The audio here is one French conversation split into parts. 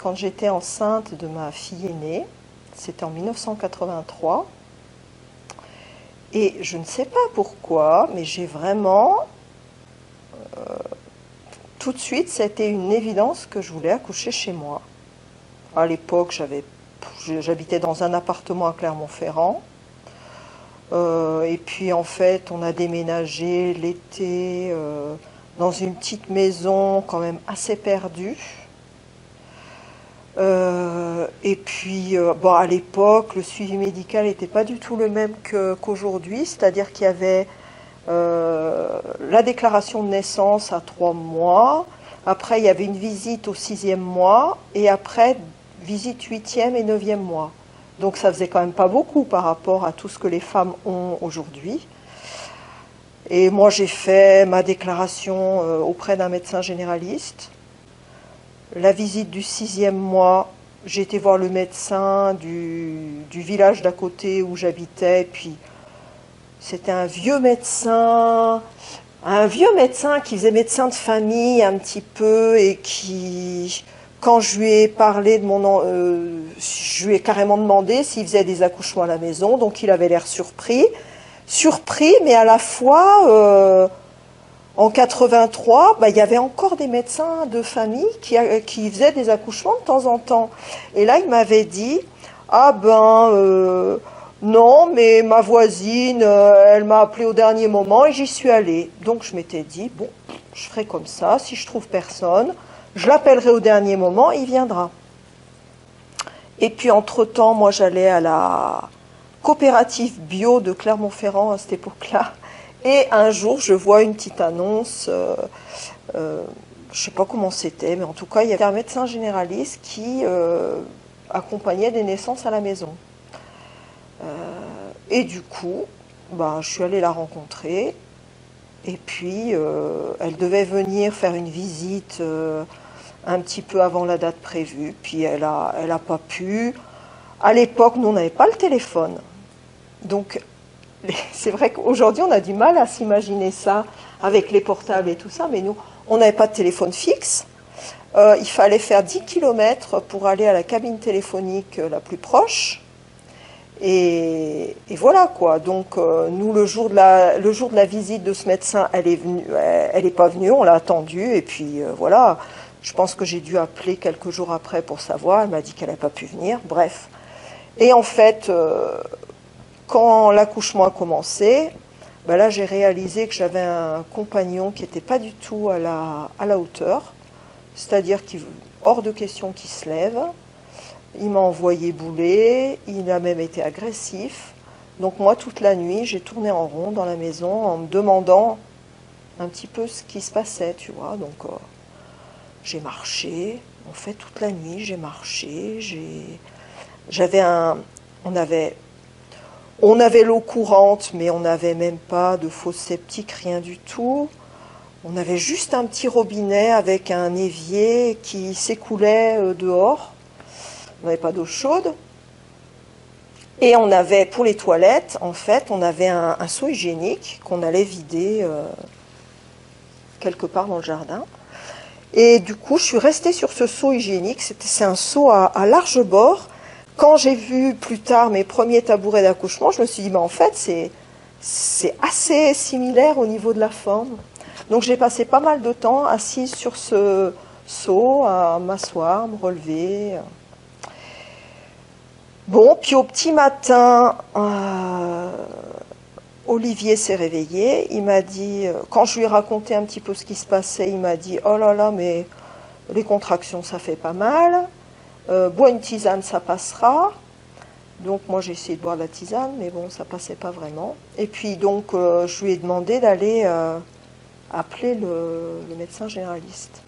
quand j'étais enceinte de ma fille aînée. C'était en 1983. Et je ne sais pas pourquoi, mais j'ai vraiment, tout de suite, c'était une évidence que je voulais accoucher chez moi. À l'époque, j'habitais dans un appartement à Clermont-Ferrand. Et puis en fait, on a déménagé l'été dans une petite maison quand même assez perdue. Et puis, bon, à l'époque, le suivi médical n'était pas du tout le même qu'aujourd'hui, c'est-à-dire qu'il y avait la déclaration de naissance à 3 mois, après il y avait une visite au 6e mois, et après visite 8e et 9e mois. Donc ça faisait quand même pas beaucoup par rapport à tout ce que les femmes ont aujourd'hui. Et moi j'ai fait ma déclaration auprès d'un médecin généraliste. La visite du 6e mois, j'ai été voir le médecin du village d'à côté où j'habitais, puis c'était un vieux médecin qui faisait médecin de famille un petit peu et qui, quand je lui ai parlé je lui ai carrément demandé s'il faisait des accouchements à la maison, donc il avait l'air surpris, mais à la fois, en 83, il y avait encore des médecins de famille qui faisaient des accouchements de temps en temps. Et là, il m'avait dit, non, mais ma voisine, elle m'a appelé au dernier moment et j'y suis allée. Donc je m'étais dit, bon, je ferai comme ça, si je trouve personne, je l'appellerai au dernier moment, il viendra. Et puis entre-temps, moi j'allais à la coopérative bio de Clermont-Ferrand à cette époque-là. Et un jour, je vois une petite annonce, je ne sais pas comment c'était, mais en tout cas, il y avait un médecin généraliste qui accompagnait des naissances à la maison. Et du coup, je suis allée la rencontrer. Et puis, elle devait venir faire une visite un petit peu avant la date prévue. Puis, elle a pas pu. À l'époque, nous, on n'avait pas le téléphone. Donc, c'est vrai qu'aujourd'hui, on a du mal à s'imaginer ça avec les portables et tout ça. Mais nous, on n'avait pas de téléphone fixe. Il fallait faire 10 km pour aller à la cabine téléphonique la plus proche. Et voilà quoi. Donc nous le jour de la visite de ce médecin, elle est pas venue, on l'a attendue et puis voilà. Je pense que j'ai dû appeler quelques jours après pour savoir. Elle m'a dit qu'elle n'avait pas pu venir. Bref. Et en fait, quand l'accouchement a commencé, là j'ai réalisé que j'avais un compagnon qui n'était pas du tout à la hauteur, c'est-à-dire hors de question qu'il se lève. Il m'a envoyé bouler, il a même été agressif. Donc moi, toute la nuit, j'ai tourné en rond dans la maison en me demandant un petit peu ce qui se passait, tu vois. Donc j'ai marché, en fait, toute la nuit, j'ai marché. On avait l'eau courante, mais on n'avait même pas de fosse septique, rien du tout. On avait juste un petit robinet avec un évier qui s'écoulait dehors. On n'avait pas d'eau chaude. Et on avait, pour les toilettes, en fait, on avait un seau hygiénique qu'on allait vider quelque part dans le jardin. Et du coup, je suis restée sur ce seau hygiénique. C'est un seau à large bord. Quand j'ai vu plus tard mes premiers tabourets d'accouchement, je me suis dit, en fait, c'est assez similaire au niveau de la forme. Donc j'ai passé pas mal de temps assise sur ce seau, à m'asseoir, me relever. Bon, puis au petit matin, Olivier s'est réveillé. Il m'a dit, quand je lui ai raconté un petit peu ce qui se passait, il m'a dit, oh là là, mais les contractions, ça fait pas mal. Bois une tisane, ça passera. Donc moi, j'ai essayé de boire la tisane, mais bon, ça passait pas vraiment. Et puis donc, je lui ai demandé d'aller appeler le médecin généraliste,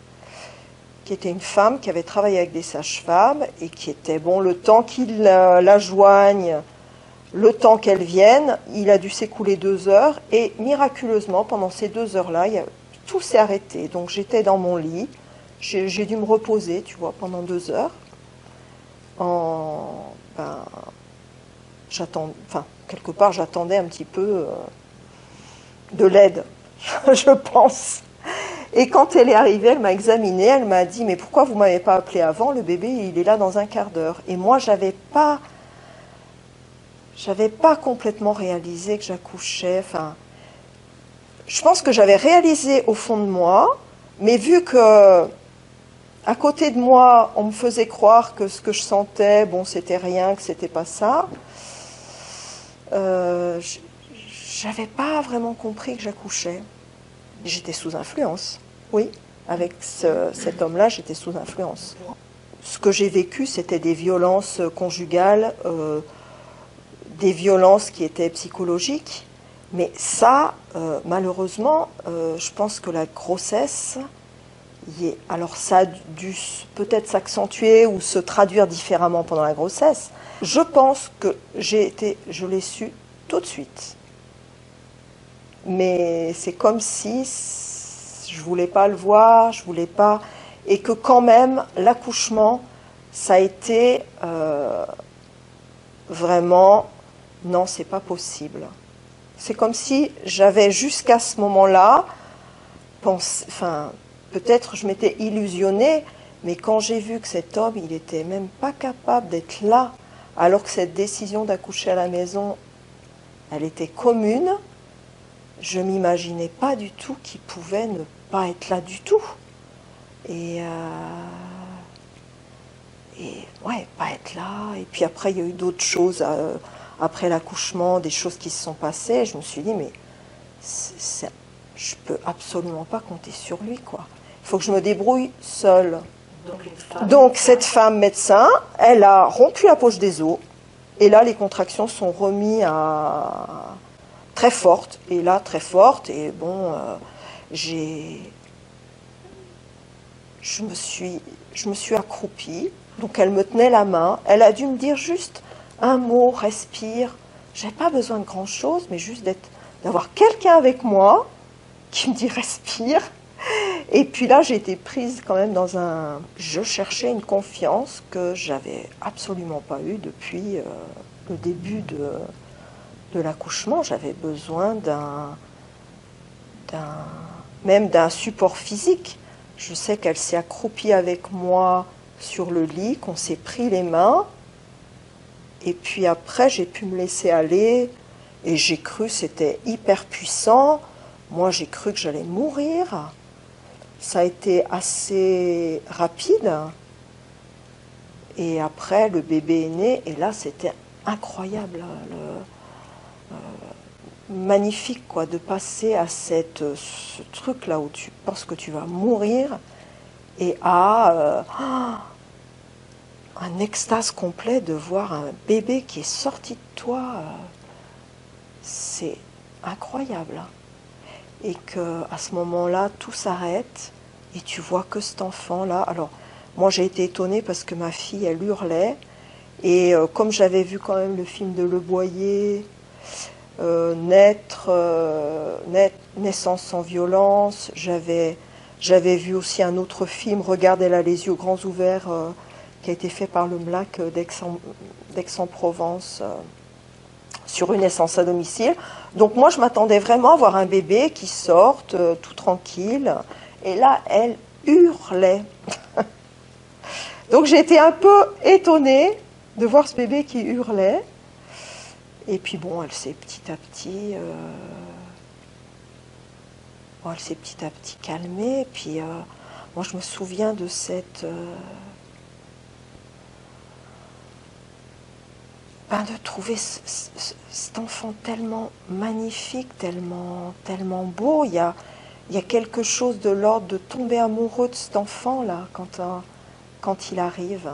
qui était une femme qui avait travaillé avec des sages-femmes et qui était, le temps qu'il la joigne, le temps qu'elle vienne, il a dû s'écouler 2 heures et miraculeusement, pendant ces 2 heures-là, tout s'est arrêté. Donc j'étais dans mon lit, j'ai dû me reposer, tu vois, pendant 2 heures. Quelque part, j'attendais un petit peu de l'aide, je pense. Et quand elle est arrivée, elle m'a examinée, elle m'a dit « Mais pourquoi vous ne m'avez pas appelé avant? Le bébé, il est là dans un quart d'heure. » Et moi, j'avais pas complètement réalisé que j'accouchais. Enfin, je pense que j'avais réalisé au fond de moi, mais vu que à côté de moi, on me faisait croire que ce que je sentais, bon, c'était rien, que c'était pas ça, j'avais pas vraiment compris que j'accouchais. J'étais sous influence, oui. Avec cet homme-là, j'étais sous influence. Ce que j'ai vécu, c'était des violences conjugales, des violences qui étaient psychologiques. Mais ça, malheureusement, je pense que la grossesse, alors ça a dû peut-être s'accentuer ou se traduire différemment pendant la grossesse. Je pense que je l'ai su tout de suite. Mais c'est comme si je voulais pas le voir, je voulais pas, et que quand même l'accouchement, ça a été vraiment, non, c'est pas possible. C'est comme si j'avais jusqu'à ce moment-là, enfin, peut-être je m'étais illusionnée, mais quand j'ai vu que cet homme, il était même pas capable d'être là, alors que cette décision d'accoucher à la maison, elle était commune, je m'imaginais pas du tout qu'il pouvait ne pas être là du tout. Et ouais, pas être là. Et puis après, il y a eu d'autres choses après l'accouchement, des choses qui se sont passées. Je me suis dit, mais je peux absolument pas compter sur lui, quoi. Il faut que je me débrouille seule. Donc cette femme médecin, elle a rompu la poche des os. Et là, les contractions sont remises à très fortes. Et là, très fortes. Et bon, je me suis accroupie. Donc elle me tenait la main. Elle a dû me dire juste un mot, respire. J'avais pas besoin de grand chose, mais juste d'avoir quelqu'un avec moi qui me dit respire. Et puis là, j'ai été prise quand même je cherchais une confiance que j'avais absolument pas eue depuis le début de l'accouchement. J'avais besoin même d'un support physique. Je sais qu'elle s'est accroupie avec moi sur le lit, qu'on s'est pris les mains. Et puis après, j'ai pu me laisser aller. Et j'ai cru que c'était hyper puissant. Moi, j'ai cru que j'allais mourir. Ça a été assez rapide. Et après, le bébé est né. Et là, c'était incroyable. Magnifique, quoi, de passer à ce truc-là où tu penses que tu vas mourir et à un extase complet de voir un bébé qui est sorti de toi. C'est incroyable. Et qu'à ce moment-là, tout s'arrête et tu vois que cet enfant-là. Alors, moi, j'ai été étonnée parce que ma fille, elle hurlait. Et comme j'avais vu quand même le film de Le Boyer, Naissance sans violence, j'avais vu aussi un autre film, Regarde, elle a les yeux grands ouverts, qui a été fait par le MLAC d'Aix-en-Provence, sur une naissance à domicile. Donc moi, je m'attendais vraiment à voir un bébé qui sorte tout tranquille. Et là, elle hurlait. Donc j'ai été un peu étonnée de voir ce bébé qui hurlait. Et puis bon, elle s'est petit à petit calmée. Et puis moi, je me souviens de de trouver cet enfant tellement magnifique, tellement beau. Il y a quelque chose de l'ordre de tomber amoureux de cet enfant-là quand il arrive.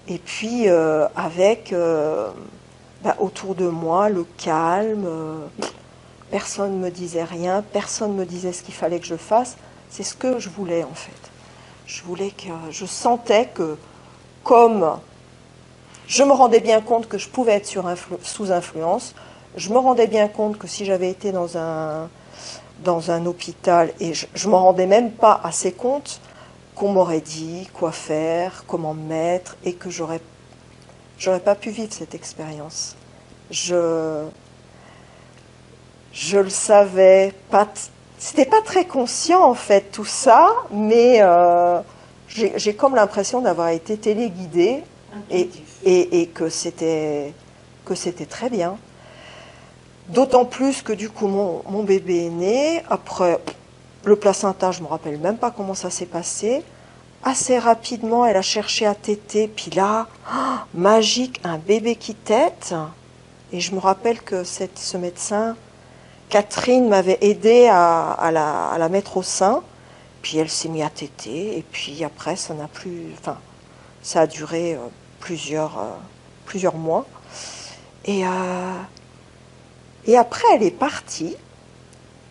Et puis avec autour de moi le calme, personne ne me disait rien, personne ne me disait ce qu'il fallait que je fasse. C'est ce que je voulais en fait. Je sentais que comme je me rendais bien compte que je pouvais être sous influence, je me rendais bien compte que si j'avais été dans un hôpital, et je ne m'en rendais même pas assez compte, qu'on m'aurait dit quoi faire, comment me mettre, et que j'aurais pas pu vivre cette expérience. Je le savais, C'était pas très conscient en fait tout ça, mais j'ai comme l'impression d'avoir été téléguidée et, Intuitif. et que c'était très bien. D'autant plus que du coup mon bébé est né. Après le placenta, je me rappelle même pas comment ça s'est passé. Assez rapidement, elle a cherché à téter, puis là, magique, un bébé qui tète. Et je me rappelle que ce médecin, Catherine, m'avait aidé à la mettre au sein. Puis elle s'est mise à téter. Et puis après, ça n'a plus. Enfin, ça a duré plusieurs mois. Et, et après, elle est partie.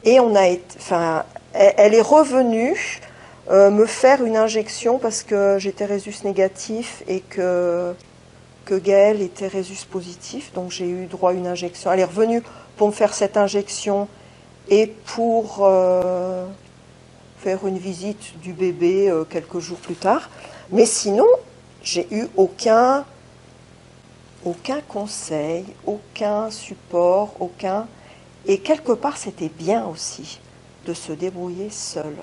Et on a été. Enfin, elle est revenue me faire une injection parce que j'étais Rhésus négatif et que Gaël était Rhésus positif. Donc j'ai eu droit à une injection. Elle est revenue pour me faire cette injection et pour faire une visite du bébé quelques jours plus tard. Mais sinon, j'ai eu aucun conseil, aucun support, aucun. Et quelque part, c'était bien aussi de se débrouiller seul.